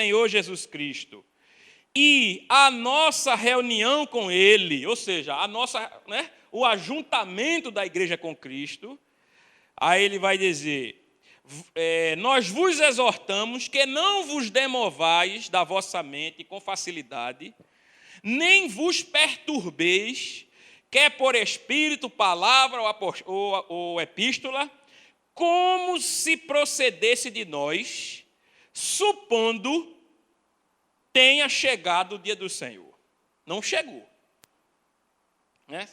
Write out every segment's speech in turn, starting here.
Senhor Jesus Cristo e a nossa reunião com Ele, ou seja, o ajuntamento da igreja com Cristo, aí ele vai dizer, nós vos exortamos que não vos demovais da vossa mente com facilidade, nem vos perturbeis, quer por espírito, palavra ou epístola, como se procedesse de nós, supondo tenha chegado o dia do Senhor. Não chegou.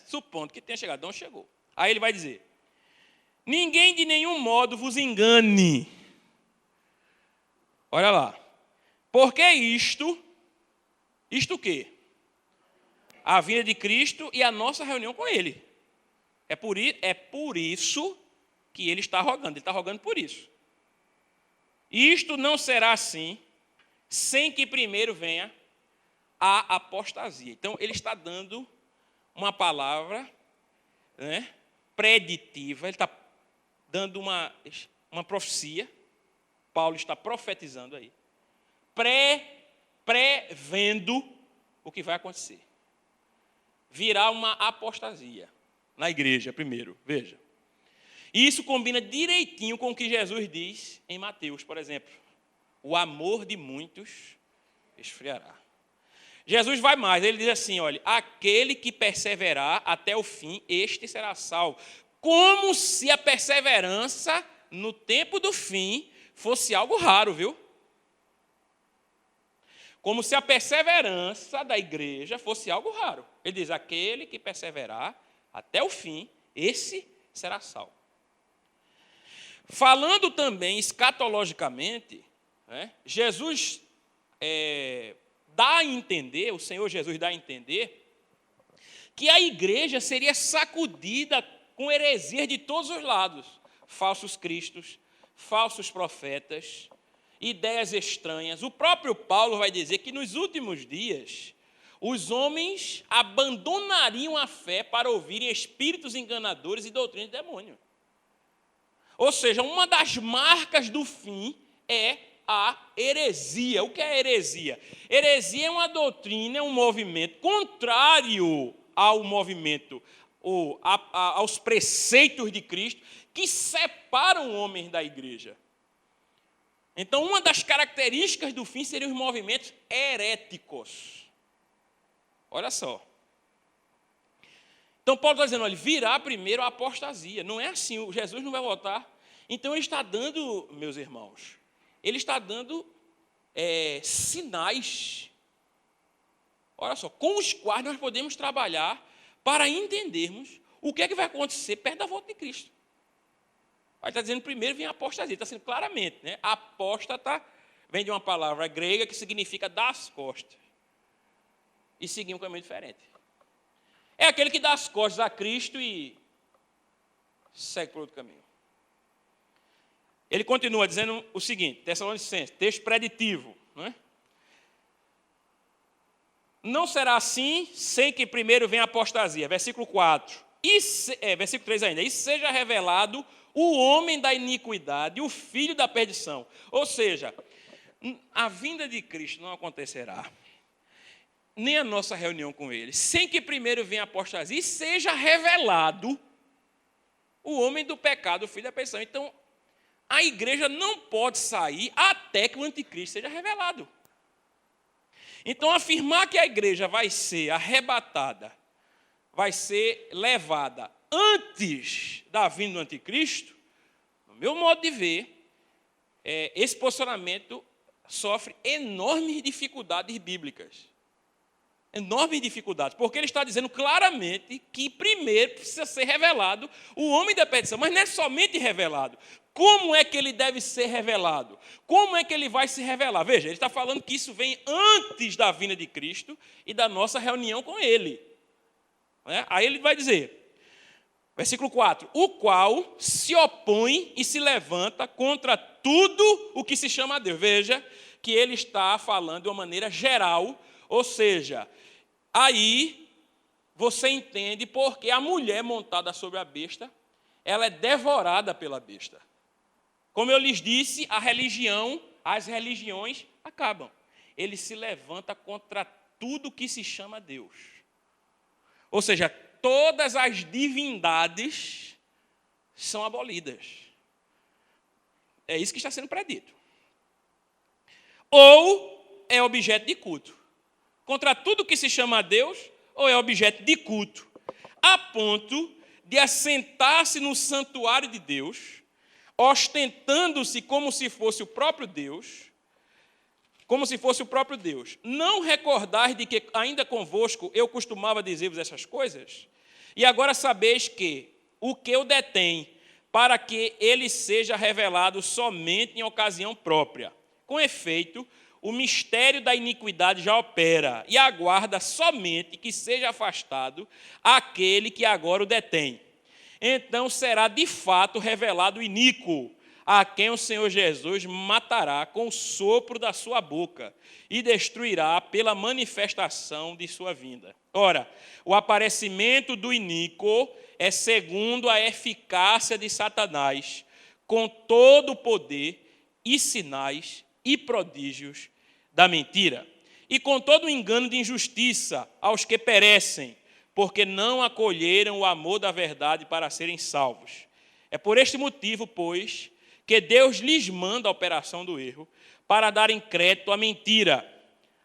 Supondo que tenha chegado, não chegou. Aí ele vai dizer, ninguém de nenhum modo vos engane. Olha lá. Porque isto o quê? A vinda de Cristo e a nossa reunião com Ele. É por isso que Ele está rogando. Ele está rogando por isso. Isto não será assim, sem que primeiro venha a apostasia. Então, ele está dando uma palavra preditiva, ele está dando uma profecia, Paulo está profetizando aí, prevendo o que vai acontecer. Virá uma apostasia na igreja primeiro, veja. E isso combina direitinho com o que Jesus diz em Mateus, por exemplo. O amor de muitos esfriará. Jesus vai mais, ele diz assim, olha, aquele que perseverar até o fim, este será salvo. Como se a perseverança no tempo do fim fosse algo raro, viu? Como se a perseverança da igreja fosse algo raro. Ele diz, aquele que perseverar até o fim, esse será salvo. Falando também escatologicamente, Jesus dá a entender, o Senhor Jesus dá a entender, que a igreja seria sacudida com heresias de todos os lados. Falsos cristos, falsos profetas, ideias estranhas. O próprio Paulo vai dizer que nos últimos dias, os homens abandonariam a fé para ouvirem espíritos enganadores e doutrina de demônio. Ou seja, uma das marcas do fim é a heresia. O que é heresia? Heresia é uma doutrina, é um movimento contrário ao movimento, aos preceitos de Cristo, que separam homens da igreja. Então, uma das características do fim seriam os movimentos heréticos. Olha só. Então, Paulo está dizendo, olha, virá primeiro a apostasia. Não é assim, Jesus não vai voltar. Então, ele está dando, meus irmãos, ele está dando sinais, olha só, com os quais nós podemos trabalhar para entendermos o que é que vai acontecer perto da volta de Cristo. Ele está dizendo primeiro vem a apostasia, está sendo claramente, apóstata vem de uma palavra grega que significa dar as costas e seguir um caminho diferente. É aquele que dá as costas a Cristo e segue por outro caminho. Ele continua dizendo o seguinte, Tessalonicenses, texto preditivo. Não será assim sem que primeiro venha a apostasia. Versículo 4. Versículo 3 ainda. E seja revelado o homem da iniquidade, o filho da perdição. Ou seja, a vinda de Cristo não acontecerá, nem a nossa reunião com Ele, sem que primeiro venha a apostasia e seja revelado o homem do pecado, o filho da perdição. Então, a igreja não pode sair até que o anticristo seja revelado. Então, afirmar que a igreja vai ser arrebatada, vai ser levada antes da vinda do anticristo, no meu modo de ver, esse posicionamento sofre enormes dificuldades bíblicas. Enormes dificuldades, porque ele está dizendo claramente que primeiro precisa ser revelado o homem da perdição, mas não é somente revelado. Como é que ele deve ser revelado? Como é que ele vai se revelar? Veja, ele está falando que isso vem antes da vinda de Cristo e da nossa reunião com Ele. Aí ele vai dizer, versículo 4, o qual se opõe e se levanta contra tudo o que se chama a Deus. Veja que ele está falando de uma maneira geral, ou seja, aí você entende porque a mulher montada sobre a besta, ela é devorada pela besta. Como eu lhes disse, as religiões acabam. ele se levanta contra tudo que se chama Deus. Ou seja, todas as divindades são abolidas. É isso que está sendo predito. Ou é objeto de culto. Contra tudo que se chama Deus, ou é objeto de culto. A ponto de assentar-se no santuário de Deus, ostentando-se como se fosse o próprio Deus, Não recordar de que ainda convosco eu costumava dizer-vos essas coisas? E agora sabeis que o que o detém, para que ele seja revelado somente em ocasião própria. Com efeito, o mistério da iniquidade já opera e aguarda somente que seja afastado aquele que agora o detém. Então será de fato revelado o iníquo, a quem o Senhor Jesus matará com o sopro da sua boca e destruirá pela manifestação de sua vinda. Ora, o aparecimento do iníquo é segundo a eficácia de Satanás, com todo o poder e sinais e prodígios da mentira, e com todo o engano de injustiça aos que perecem, porque não acolheram o amor da verdade para serem salvos. É por este motivo, pois, que Deus lhes manda a operação do erro, para darem crédito à mentira,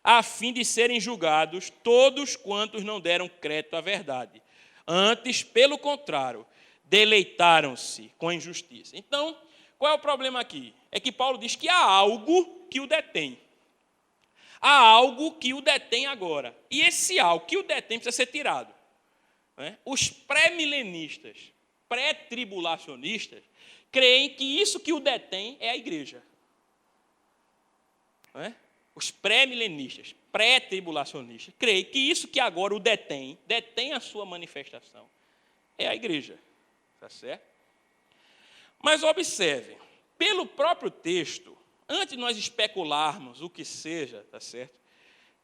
a fim de serem julgados todos quantos não deram crédito à verdade. Antes, pelo contrário, deleitaram-se com a injustiça. Então, qual é o problema aqui? É que Paulo diz que há algo que o detém. Há algo que o detém agora. E esse algo que o detém precisa ser tirado. Os pré-milenistas, pré-tribulacionistas, creem que isso que o detém é a igreja. Os pré-milenistas, pré-tribulacionistas, creem que isso que agora o detém a sua manifestação, é a igreja. Tá certo? Mas observe, pelo próprio texto, antes de nós especularmos o que seja, tá certo?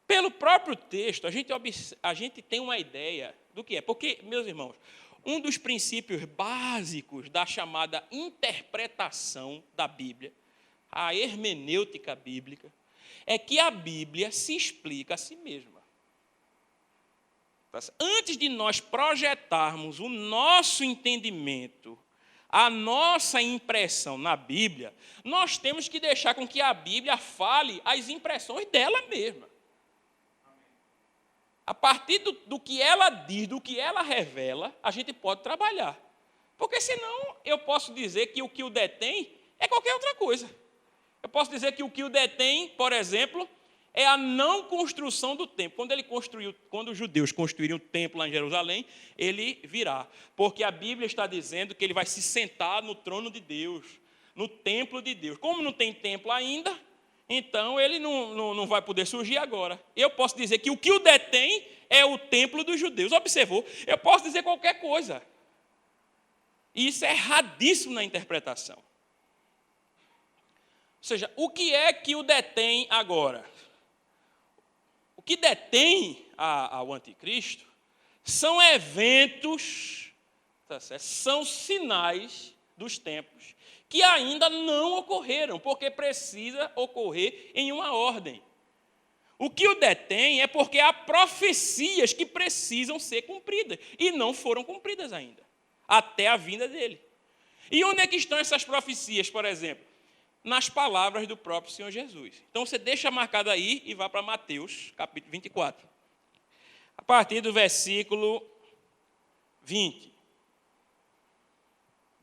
Pelo próprio texto, a gente tem uma ideia do que é. Porque, meus irmãos, um dos princípios básicos da chamada interpretação da Bíblia, a hermenêutica bíblica, é que a Bíblia se explica a si mesma. Antes de nós projetarmos o nosso entendimento, a nossa impressão na Bíblia, nós temos que deixar com que a Bíblia fale as impressões dela mesma. A partir do que ela diz, do que ela revela, a gente pode trabalhar. Porque senão eu posso dizer que o que o detém é qualquer outra coisa. Eu posso dizer que o que o detém, por exemplo, é a não construção do templo. Quando os judeus construíram o templo lá em Jerusalém, ele virá. Porque a Bíblia está dizendo que ele vai se sentar no trono de Deus, no templo de Deus. Como não tem templo ainda, então ele não vai poder surgir agora. Eu posso dizer que o que o detém é o templo dos judeus. Observou? Eu posso dizer qualquer coisa. E isso é erradíssimo na interpretação. Ou seja, o que é que o detém agora? O que detém ao anticristo são eventos, tá certo? São sinais dos tempos que ainda não ocorreram, porque precisa ocorrer em uma ordem. O que o detém é porque há profecias que precisam ser cumpridas e não foram cumpridas ainda, até a vinda dele. E onde é que estão essas profecias, por exemplo? Nas palavras do próprio Senhor Jesus. Então você deixa marcado aí e vá para Mateus, capítulo 24. A partir do versículo 20.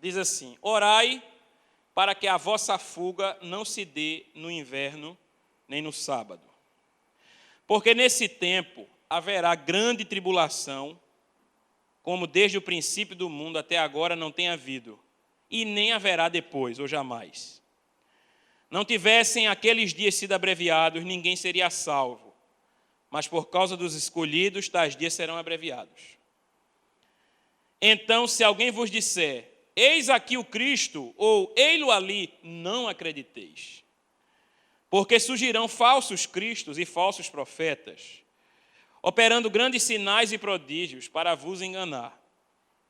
Diz assim: Orai para que a vossa fuga não se dê no inverno nem no sábado. Porque nesse tempo haverá grande tribulação, como desde o princípio do mundo até agora não tem havido, e nem haverá depois, ou jamais. Não tivessem aqueles dias sido abreviados, ninguém seria salvo, mas por causa dos escolhidos, tais dias serão abreviados. Então, se alguém vos disser, eis aqui o Cristo, ou ei-lo ali, não acrediteis. Porque surgirão falsos cristos e falsos profetas, operando grandes sinais e prodígios para vos enganar.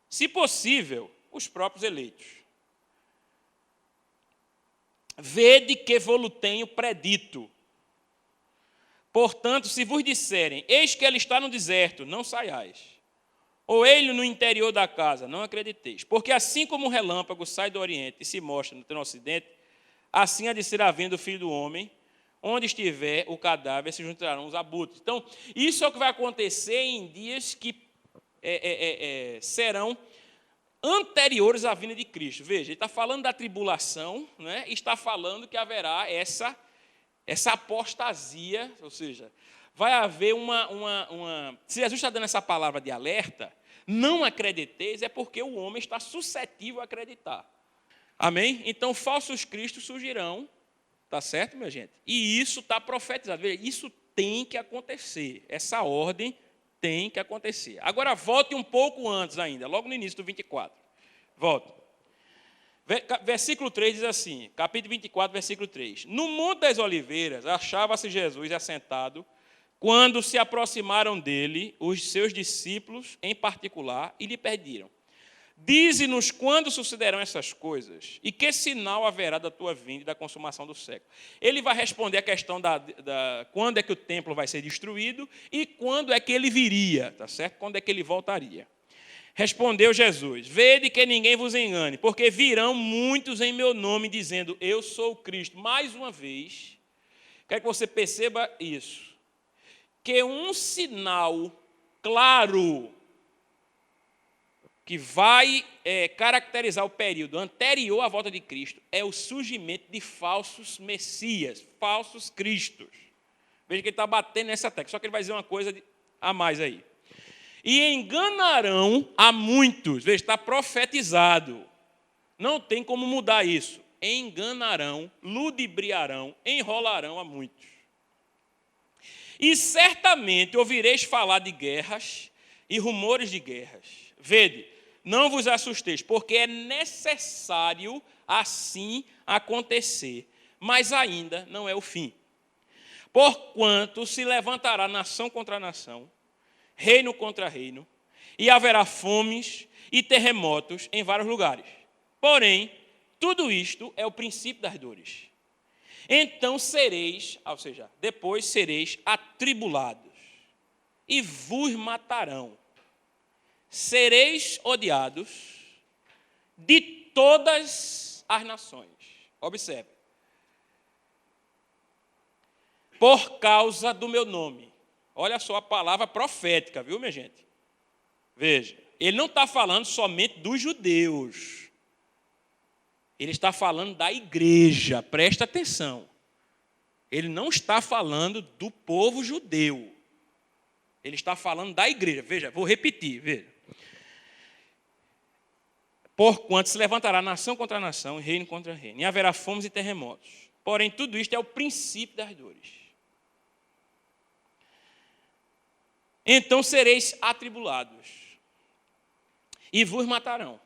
Se possível, os próprios eleitos. Vede que vos tenho predito. Portanto, se vos disserem, eis que ele está no deserto, não saiais. Ou ele no interior da casa, não acrediteis. Porque assim como o relâmpago sai do oriente e se mostra no ocidente, assim há de ser a vinda do Filho do Homem, onde estiver o cadáver, se juntarão os abutres. Então, isso é o que vai acontecer em dias que serão anteriores à vinda de Cristo. Veja, ele está falando da tribulação, né? E está falando que haverá essa apostasia, ou seja, vai haver Se Jesus está dando essa palavra de alerta, não acrediteis, é porque o homem está suscetível a acreditar. Amém? Então, falsos cristos surgirão, tá certo, minha gente? E isso está profetizado. Veja, isso tem que acontecer, essa ordem tem que acontecer. Agora, volte um pouco antes ainda, logo no início do 24. Volta. Versículo 3 diz assim, capítulo 24, versículo 3. No Monte das Oliveiras achava-se Jesus assentado, quando se aproximaram dele os seus discípulos em particular e lhe pediram: dize-nos quando sucederão essas coisas e que sinal haverá da tua vinda e da consumação do século. Ele vai responder a questão quando é que o templo vai ser destruído e quando é que ele viria, tá certo? Quando é que ele voltaria. Respondeu Jesus: vede que ninguém vos engane, porque virão muitos em meu nome dizendo, eu sou o Cristo. Mais uma vez, quero que você perceba isso, que um sinal claro que vai caracterizar o período anterior à volta de Cristo é o surgimento de falsos messias, falsos cristos. Veja que ele está batendo nessa tecla, só que ele vai dizer uma coisa a mais aí. E enganarão a muitos. Veja, está profetizado. Não tem como mudar isso. Enganarão, ludibriarão, enrolarão a muitos. E certamente ouvireis falar de guerras e rumores de guerras. Vede, não vos assusteis, porque é necessário assim acontecer, mas ainda não é o fim. Porquanto se levantará nação contra nação, reino contra reino, e haverá fomes e terremotos em vários lugares. Porém, tudo isto é o princípio das dores. Então sereis, ou seja, depois sereis atribulados, e vos matarão. Sereis odiados de todas as nações. Observe. Por causa do meu nome. Olha só a palavra profética, viu, minha gente? Veja, ele não está falando somente dos judeus. Ele está falando da igreja, presta atenção. Ele não está falando do povo judeu. Ele está falando da igreja. Veja, vou repetir, veja. Porquanto se levantará nação contra nação, reino contra reino, e haverá fomes e terremotos. Porém, tudo isto é o princípio das dores. Então sereis atribulados, e vos matarão.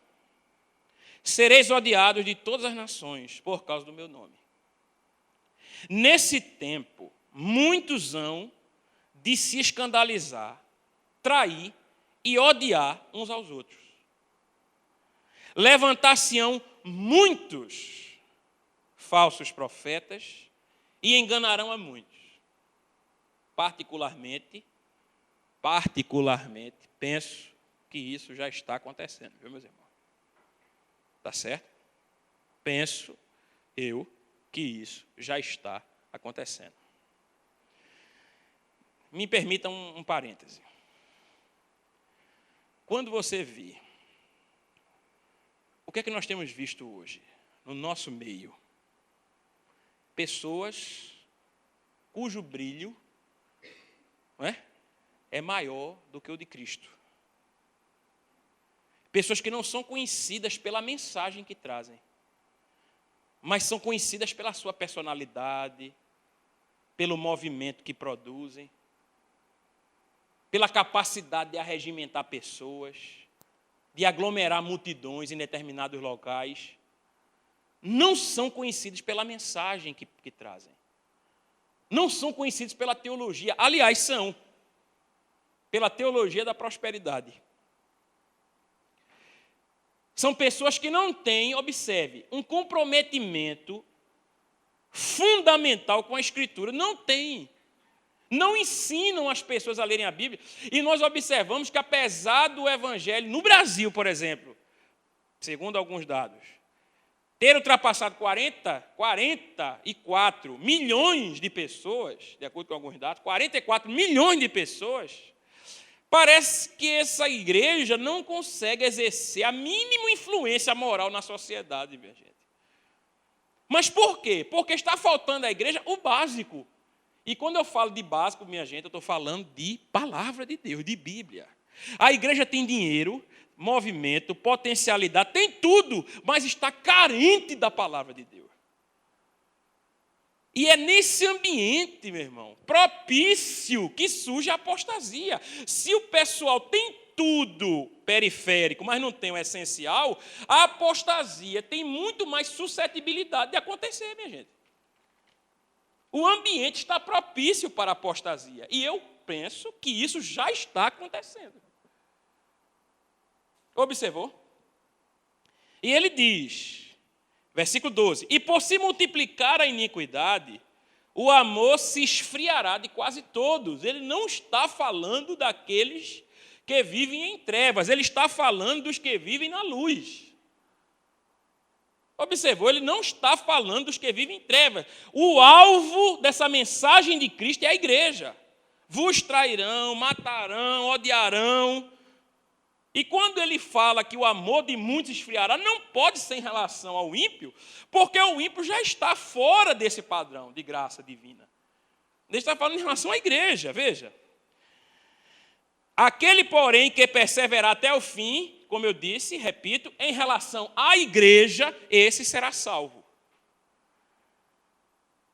Sereis odiados de todas as nações, por causa do meu nome. Nesse tempo, muitos hão de se escandalizar, trair e odiar uns aos outros. Levantar-se-ão muitos falsos profetas e enganarão a muitos. Particularmente, penso que isso já está acontecendo, viu, meus irmãos? Tá certo? Penso eu que isso já está acontecendo. Me permita um parêntese. Quando você vê, o que é que nós temos visto hoje no nosso meio? Pessoas cujo brilho, não é maior do que o de Cristo. Pessoas que não são conhecidas pela mensagem que trazem, mas são conhecidas pela sua personalidade, pelo movimento que produzem, pela capacidade de arregimentar pessoas, de aglomerar multidões em determinados locais. Não são conhecidos pela mensagem que trazem. Não são conhecidos pela teologia. Aliás, são. Pela teologia da prosperidade. São pessoas que não têm, observe, um comprometimento fundamental com a Escritura. Não tem. não ensinam as pessoas a lerem a Bíblia. E nós observamos que, apesar do Evangelho, no Brasil, por exemplo, segundo alguns dados, ter ultrapassado 44 milhões de pessoas, de acordo com alguns dados, 44 milhões de pessoas, parece que essa igreja não consegue exercer a mínima influência moral na sociedade, minha gente. Mas por quê? Porque está faltando à igreja o básico. E quando eu falo de básico, minha gente, eu estou falando de palavra de Deus, de Bíblia. A igreja tem dinheiro, movimento, potencialidade, tem tudo, mas está carente da palavra de Deus. E é nesse ambiente, meu irmão, propício que surge a apostasia. Se o pessoal tem tudo periférico, mas não tem o essencial, a apostasia tem muito mais suscetibilidade de acontecer, minha gente. O ambiente está propício para a apostasia. E eu penso que isso já está acontecendo. Observou? E ele diz, versículo 12: e por se multiplicar a iniquidade, o amor se esfriará de quase todos. Ele não está falando daqueles que vivem em trevas, ele está falando dos que vivem na luz. Observou? Ele não está falando dos que vivem em trevas. O alvo dessa mensagem de Cristo é a igreja. Vos trairão, matarão, odiarão. E quando ele fala que o amor de muitos esfriará, não pode ser em relação ao ímpio, porque o ímpio já está fora desse padrão de graça divina. Ele está falando em relação à igreja, veja. Aquele, porém, que perseverar até o fim, como eu disse, repito, em relação à igreja, esse será salvo.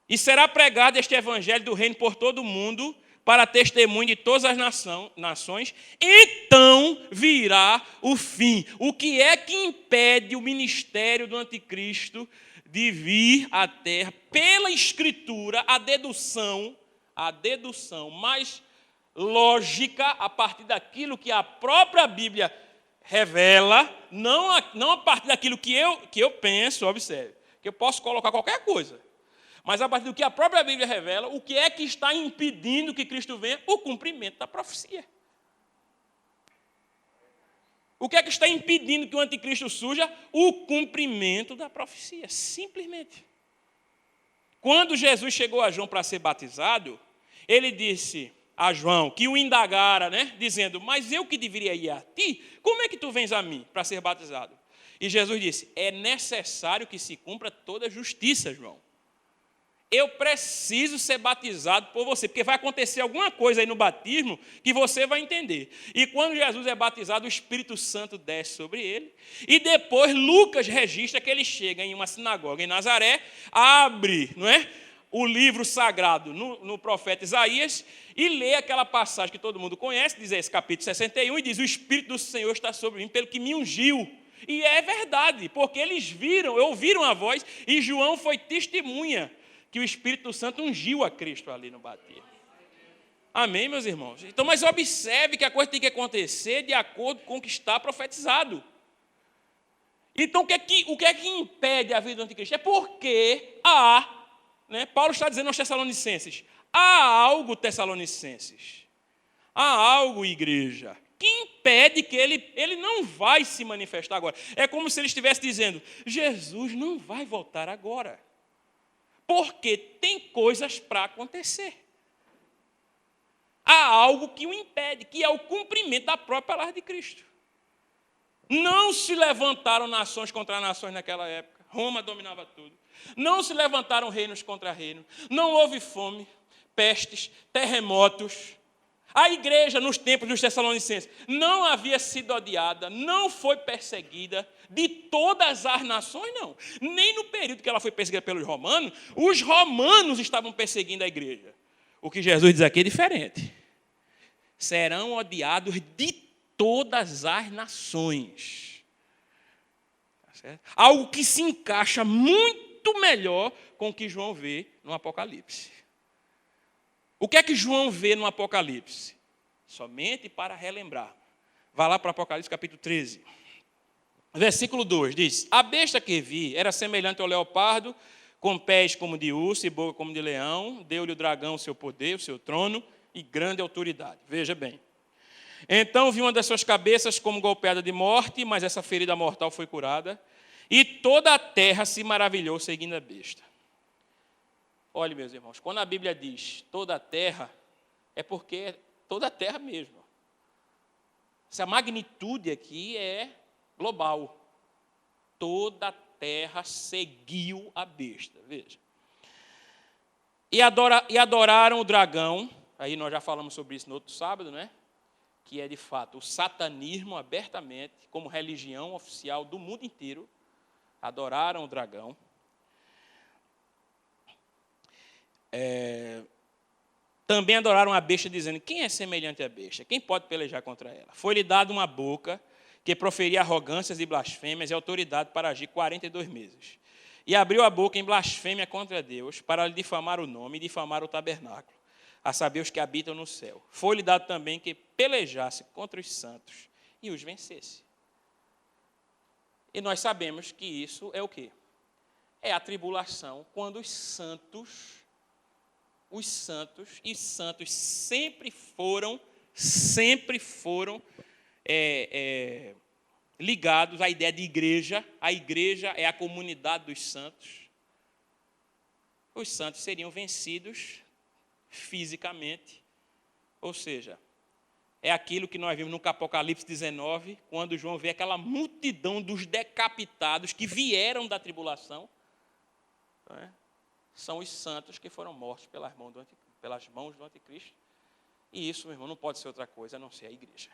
E será pregado este evangelho do reino por todo o mundo, para testemunho de todas as nações, então virá o fim. O que é que impede o ministério do anticristo de vir à terra? Pela Escritura, a dedução mais lógica, a partir daquilo que a própria Bíblia revela, não a partir daquilo que eu penso, observe, que eu posso colocar qualquer coisa. Mas a partir do que a própria Bíblia revela, o que é que está impedindo que Cristo venha? O cumprimento da profecia. O que é que está impedindo que o anticristo surja? O cumprimento da profecia, simplesmente. Quando Jesus chegou a João para ser batizado, ele disse a João, que o indagara, dizendo, mas eu que deveria ir a ti, como é que tu vens a mim para ser batizado? E Jesus disse, é necessário que se cumpra toda a justiça, João. Eu preciso ser batizado por você, porque vai acontecer alguma coisa aí no batismo que você vai entender. E quando Jesus é batizado, o Espírito Santo desce sobre ele. E depois Lucas registra que ele chega em uma sinagoga em Nazaré, abre, o livro sagrado no profeta Isaías e lê aquela passagem que todo mundo conhece, diz esse capítulo 61, e diz, o Espírito do Senhor está sobre mim, pelo que me ungiu. E é verdade, porque eles ouviram a voz, e João foi testemunha que o Espírito Santo ungiu a Cristo ali no batismo. Amém, meus irmãos? Então, mas observe que a coisa tem que acontecer de acordo com o que está profetizado. Então, o que é que impede a vida do anticristo? É porque Paulo está dizendo aos Tessalonicenses, há algo, Tessalonicenses, há algo, igreja, que impede que ele não vai se manifestar agora. É como se ele estivesse dizendo, Jesus não vai voltar agora. Porque tem coisas para acontecer. Há algo que o impede, que é o cumprimento da própria palavra de Cristo. Não se levantaram nações contra nações naquela época. Roma dominava tudo. Não se levantaram reinos contra reinos. Não houve fome, pestes, terremotos. A igreja, nos tempos dos Tessalonicenses, não havia sido odiada, não foi perseguida de todas as nações, não. Nem no período que ela foi perseguida pelos romanos, os romanos estavam perseguindo a igreja. O que Jesus diz aqui é diferente. Serão odiados de todas as nações. Tá certo? Algo que se encaixa muito melhor com o que João vê no Apocalipse. O que é que João vê no Apocalipse? Somente para relembrar. Vá lá para o Apocalipse capítulo 13. Versículo 2 diz, a besta que vi era semelhante ao leopardo, com pés como de urso e boca como de leão, deu-lhe o dragão o seu poder, o seu trono e grande autoridade. Veja bem. Então vi uma das suas cabeças como golpeada de morte, mas essa ferida mortal foi curada, e toda a terra se maravilhou seguindo a besta. Olhe, meus irmãos, quando a Bíblia diz toda a terra, é porque é toda a terra mesmo. Essa magnitude aqui é global. Toda a terra seguiu a besta, veja. E adoraram o dragão, aí nós já falamos sobre isso no outro sábado, né? Que é de fato o satanismo abertamente, como religião oficial do mundo inteiro, adoraram o dragão. Também adoraram a besta, dizendo: quem é semelhante à besta? Quem pode pelejar contra ela? Foi-lhe dado uma boca que proferia arrogâncias e blasfêmias e autoridade para agir 42 meses. E abriu a boca em blasfêmia contra Deus, para lhe difamar o nome e difamar o tabernáculo, a saber, os que habitam no céu. Foi-lhe dado também que pelejasse contra os santos e os vencesse. E nós sabemos que isso é o quê? É a tribulação, quando os santos sempre foram ligados à ideia de igreja. A igreja é a comunidade dos santos. Os santos seriam vencidos fisicamente, ou seja, é aquilo que nós vimos no Apocalipse 19, quando João vê aquela multidão dos decapitados que vieram da tribulação, não é? São os santos que foram mortos pelas mãos do anticristo. E isso, meu irmão, não pode ser outra coisa a não ser a igreja.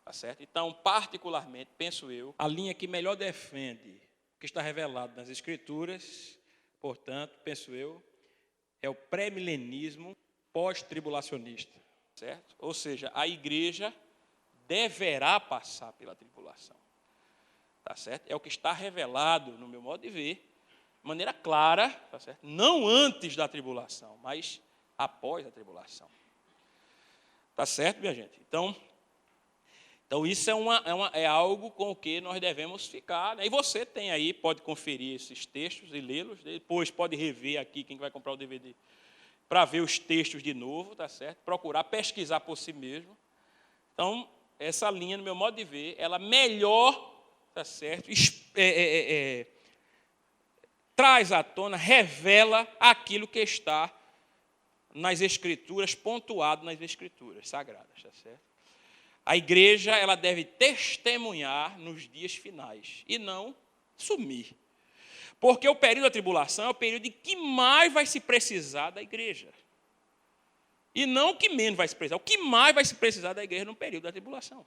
Tá certo? Então, particularmente, penso eu, a linha que melhor defende o que está revelado nas Escrituras, portanto, penso eu, é o pré-milenismo pós-tribulacionista. Certo? Ou seja, a igreja deverá passar pela tribulação. Tá certo? É o que está revelado, no meu modo de ver, de maneira clara, tá certo? Não antes da tribulação, mas após a tribulação. Tá certo, minha gente? Então isso é algo com o que nós devemos ficar. Né? E você tem aí, pode conferir esses textos e lê-los, depois pode rever aqui, quem vai comprar o DVD, para ver os textos de novo, tá certo? Procurar pesquisar por si mesmo. Então, essa linha, no meu modo de ver, ela melhor, tá certo? Traz à tona, revela aquilo que está nas Escrituras, pontuado nas Escrituras sagradas, tá certo? A igreja, ela deve testemunhar nos dias finais e não sumir. Porque o período da tribulação é o período em que mais vai se precisar da igreja. E não o que menos vai se precisar. O que mais vai se precisar da igreja no período da tribulação.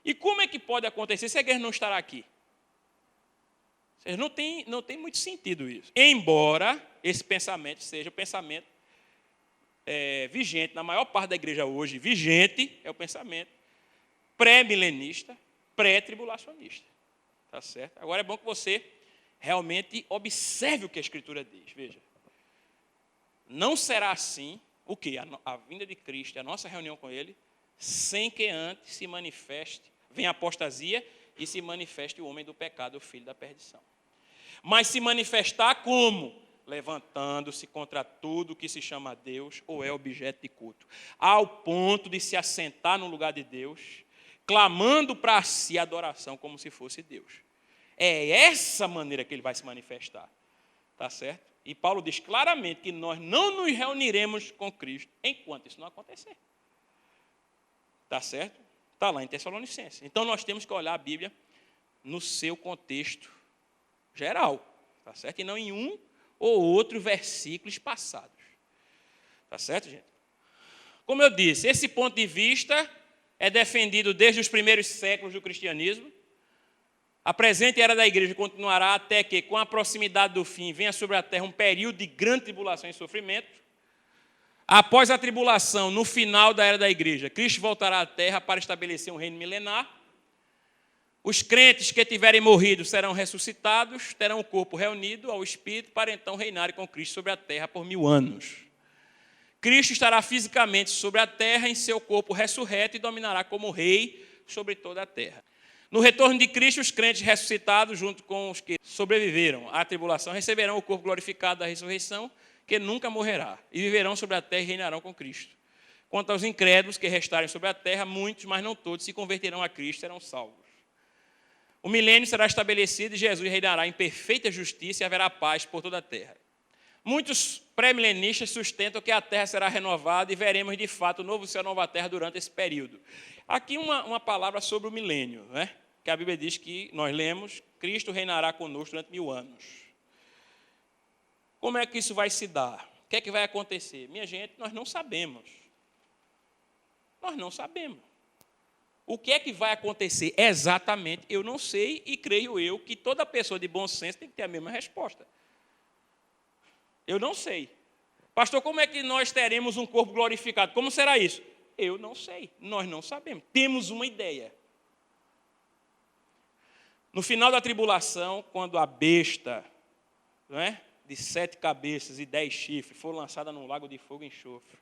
E como é que pode acontecer se a igreja não estará aqui? Não tem muito sentido isso. Embora esse pensamento seja o pensamento vigente, na maior parte da igreja hoje, vigente é o pensamento pré-milenista, pré-tribulacionista. Tá certo? Agora é bom que você realmente observe o que a Escritura diz. Veja, não será assim o quê? A vinda de Cristo, a nossa reunião com Ele, sem que antes se manifeste, venha a apostasia e se manifeste o homem do pecado, o filho da perdição. Mas se manifestar como? Levantando-se contra tudo que se chama Deus ou é objeto de culto, ao ponto de se assentar no lugar de Deus, clamando para si adoração como se fosse Deus. É essa maneira que ele vai se manifestar. Tá certo? E Paulo diz claramente que nós não nos reuniremos com Cristo enquanto isso não acontecer. Tá certo? Está lá em Tessalonicenses. Então nós temos que olhar a Bíblia no seu contexto geral. Tá certo? E não em um ou outro versículos passados. Tá certo, gente? Como eu disse, esse ponto de vista é defendido desde os primeiros séculos do cristianismo. A presente era da igreja continuará até que, com a proximidade do fim, venha sobre a terra um período de grande tribulação e sofrimento. Após a tribulação, no final da era da igreja, Cristo voltará à terra para estabelecer um reino milenar. Os crentes que tiverem morrido serão ressuscitados, terão o corpo reunido ao Espírito para então reinarem com Cristo sobre a terra por 1000 anos. Cristo estará fisicamente sobre a terra em seu corpo ressurreto e dominará como rei sobre toda a terra. No retorno de Cristo, os crentes ressuscitados, junto com os que sobreviveram à tribulação, receberão o corpo glorificado da ressurreição, que nunca morrerá, e viverão sobre a terra e reinarão com Cristo. Quanto aos incrédulos que restarem sobre a terra, muitos, mas não todos, se converterão a Cristo e serão salvos. O milênio será estabelecido e Jesus reinará em perfeita justiça e haverá paz por toda a terra. Muitos pré-milenistas sustentam que a terra será renovada e veremos, de fato, o novo céu e a nova terra durante esse período. Aqui uma palavra sobre o milênio, né? Que a Bíblia diz que, nós lemos, Cristo reinará conosco durante 1000 anos. Como é que isso vai se dar? O que é que vai acontecer? Minha gente, nós não sabemos. Nós não sabemos. O que é que vai acontecer exatamente, eu não sei, e creio eu que toda pessoa de bom senso tem que ter a mesma resposta. Eu não sei. Pastor, como é que nós teremos um corpo glorificado? Como será isso? Eu não sei, nós não sabemos. Temos uma ideia. No final da tribulação, quando a besta, não é, de 7 cabeças e 10 chifres for lançada num lago de fogo e enxofre,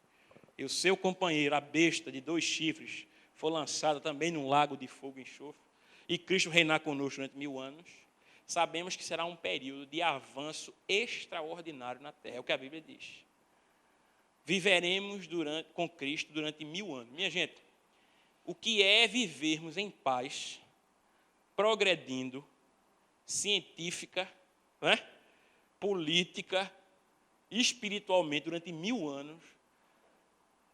e o seu companheiro, a besta de 2 chifres, for lançada também num lago de fogo e enxofre, e Cristo reinar conosco durante 1000 anos, sabemos que será um período de avanço extraordinário na terra, é o que a Bíblia diz. Viveremos com Cristo durante 1000 anos. Minha gente, o que é vivermos em paz, progredindo, científica, né, política, espiritualmente, durante 1000 anos,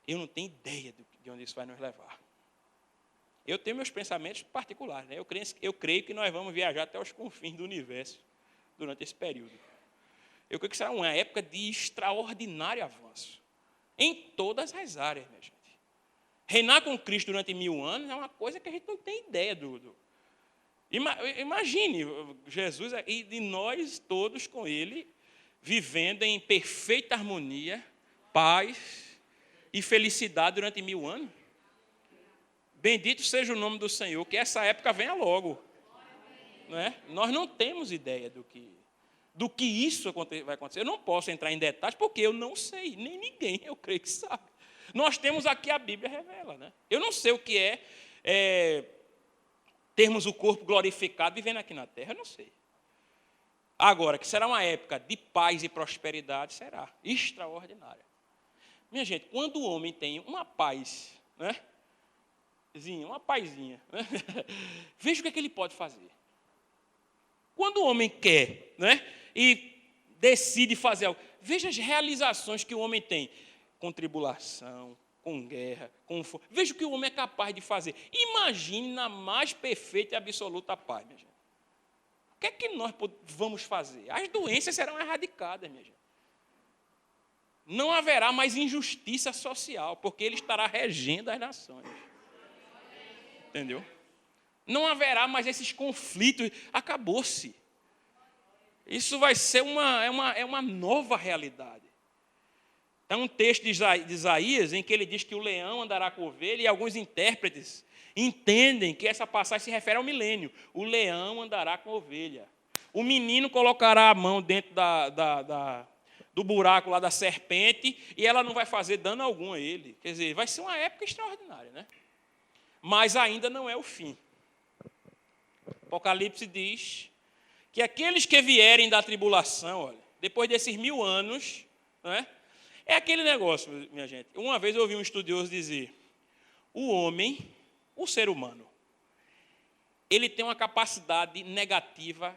eu não tenho ideia de onde isso vai nos levar. Eu tenho meus pensamentos particulares, né? Eu creio que nós vamos viajar até os confins do universo durante esse período. Eu creio que será uma época de extraordinário avanço, em todas as áreas, minha gente. Reinar com Cristo durante 1000 anos é uma coisa que a gente não tem ideia do. Imagine Jesus e nós todos com Ele, vivendo em perfeita harmonia, paz e felicidade durante 1000 anos. Bendito seja o nome do Senhor, que essa época venha logo. Não é? Nós não temos ideia do que isso vai acontecer. Eu não posso entrar em detalhes, porque eu não sei, nem ninguém, eu creio que sabe. Nós temos aqui, a Bíblia revela. Né? Eu não sei o que é termos o corpo glorificado vivendo aqui na terra, eu não sei. Agora, que será uma época de paz e prosperidade, será extraordinária. Minha gente, quando o homem tem uma paz, né? Uma pazinha, né? Veja o que ele pode fazer. Quando o homem quer, né, e decide fazer algo, veja as realizações que o homem tem, com tribulação, com guerra, com fome. Veja o que o homem é capaz de fazer. Imagine na mais perfeita e absoluta paz, minha gente. O que é que nós vamos fazer? As doenças serão erradicadas, minha gente. Não haverá mais injustiça social, porque ele estará regendo as nações. Entendeu? Não haverá mais esses conflitos. Acabou-se. Isso vai ser uma nova realidade. Tem um texto de Isaías em que ele diz que o leão andará com a ovelha, e alguns intérpretes entendem que essa passagem se refere ao milênio. O leão andará com a ovelha. O menino colocará a mão dentro do buraco lá da serpente e ela não vai fazer dano algum a ele. Quer dizer, vai ser uma época extraordinária, né? Mas ainda não é o fim. Apocalipse diz que aqueles que vierem da tribulação, olha, depois desses 1000 anos, né, é aquele negócio, minha gente. Uma vez eu ouvi um estudioso dizer, o homem, o ser humano, ele tem uma capacidade negativa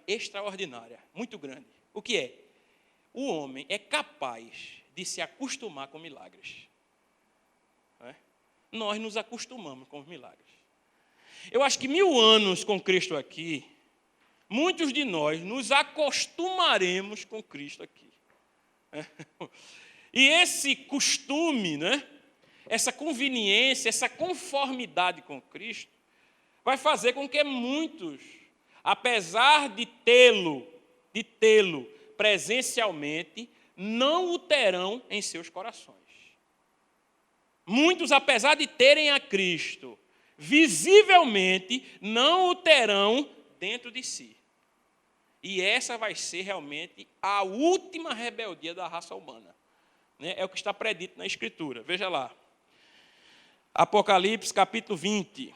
extraordinária, muito grande. O que é? O homem é capaz de se acostumar com milagres. Nós nos acostumamos com os milagres. Eu acho que 1000 anos com Cristo aqui, muitos de nós nos acostumaremos com Cristo aqui. E esse costume, né, essa conveniência, essa conformidade com Cristo, vai fazer com que muitos, apesar de tê-lo presencialmente, não o terão em seus corações. Muitos, apesar de terem a Cristo, visivelmente não o terão dentro de si. E essa vai ser realmente a última rebeldia da raça humana. É o que está predito na Escritura. Veja lá. Apocalipse, capítulo 20.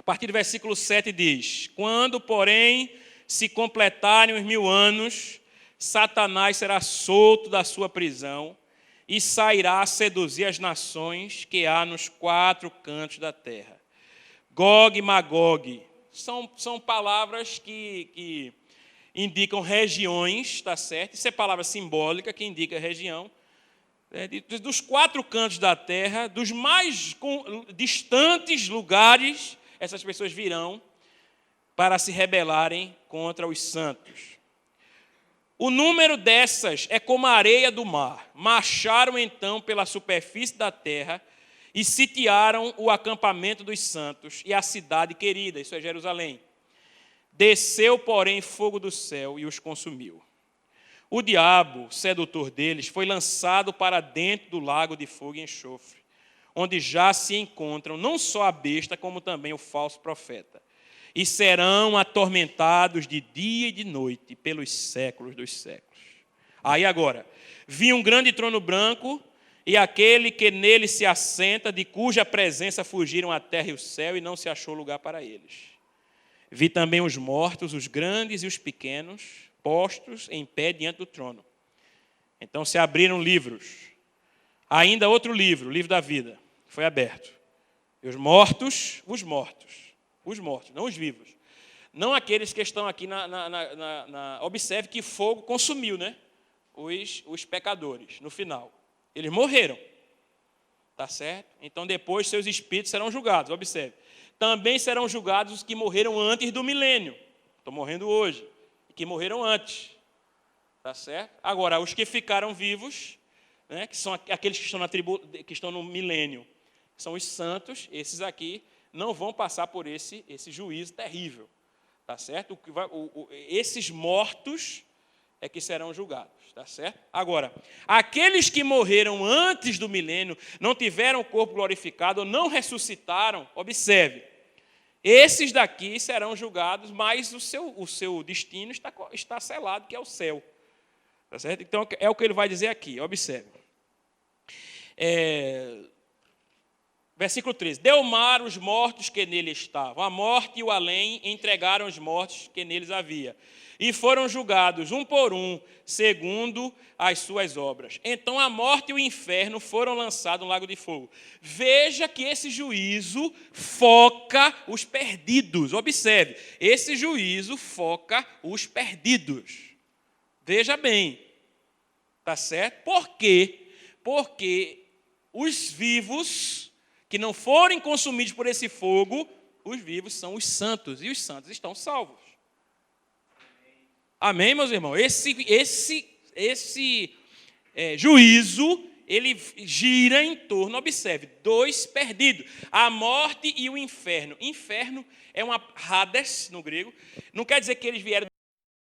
partir do versículo 7 diz: quando, porém, se completarem os 1000 anos, Satanás será solto da sua prisão e sairá a seduzir as nações que há nos 4 cantos da terra. Gog e Magog são palavras que indicam regiões, tá certo? Isso é palavra simbólica que indica região. Dos 4 cantos da terra, dos mais distantes lugares, essas pessoas virão para se rebelarem contra os santos. O número dessas é como a areia do mar. Marcharam então pela superfície da terra e sitiaram o acampamento dos santos e a cidade querida, isso é Jerusalém. Desceu, porém, fogo do céu e os consumiu. O diabo, sedutor deles, foi lançado para dentro do lago de fogo e enxofre, onde já se encontram não só a besta, como também o falso profeta. E serão atormentados de dia e de noite pelos séculos dos séculos. Aí agora, vi um grande trono branco e aquele que nele se assenta, de cuja presença fugiram a terra e o céu, e não se achou lugar para eles. Vi também os mortos, os grandes e os pequenos, postos em pé diante do trono. Então se abriram livros. Ainda outro livro, o livro da vida, foi aberto. E os mortos, não os vivos. Não aqueles que estão aqui observe que fogo consumiu, né? Os pecadores, no final. Eles morreram. Tá certo? Então depois seus espíritos serão julgados, observe. Também serão julgados os que morreram antes do milênio. Estão morrendo hoje. E que morreram antes. Tá certo? Agora, os que ficaram vivos, né, que são aqueles que estão no milênio, são os santos, esses aqui não vão passar por esse juízo terrível. Tá certo? Esses mortos é que serão julgados. Tá certo? Agora, aqueles que morreram antes do milênio, não tiveram o corpo glorificado, ou não ressuscitaram, observe, esses daqui serão julgados, mas o seu destino está selado, que é o céu. Tá certo? Então, é o que ele vai dizer aqui, observe. Versículo 13. Deu mar os mortos que nele estavam. A morte e o além entregaram os mortos que neles havia. E foram julgados, um por um, segundo as suas obras. Então a morte e o inferno foram lançados no lago de fogo. Veja que esse juízo foca os perdidos. Observe, esse juízo foca os perdidos. Veja bem. Tá certo? Por quê? Porque os vivos que não forem consumidos por esse fogo, os vivos são os santos, e os santos estão salvos. Amém, meus irmãos? Esse juízo, ele gira em torno, observe, 2 perdidos, a morte e o inferno. Inferno é uma Hades, no grego, não quer dizer que eles vieram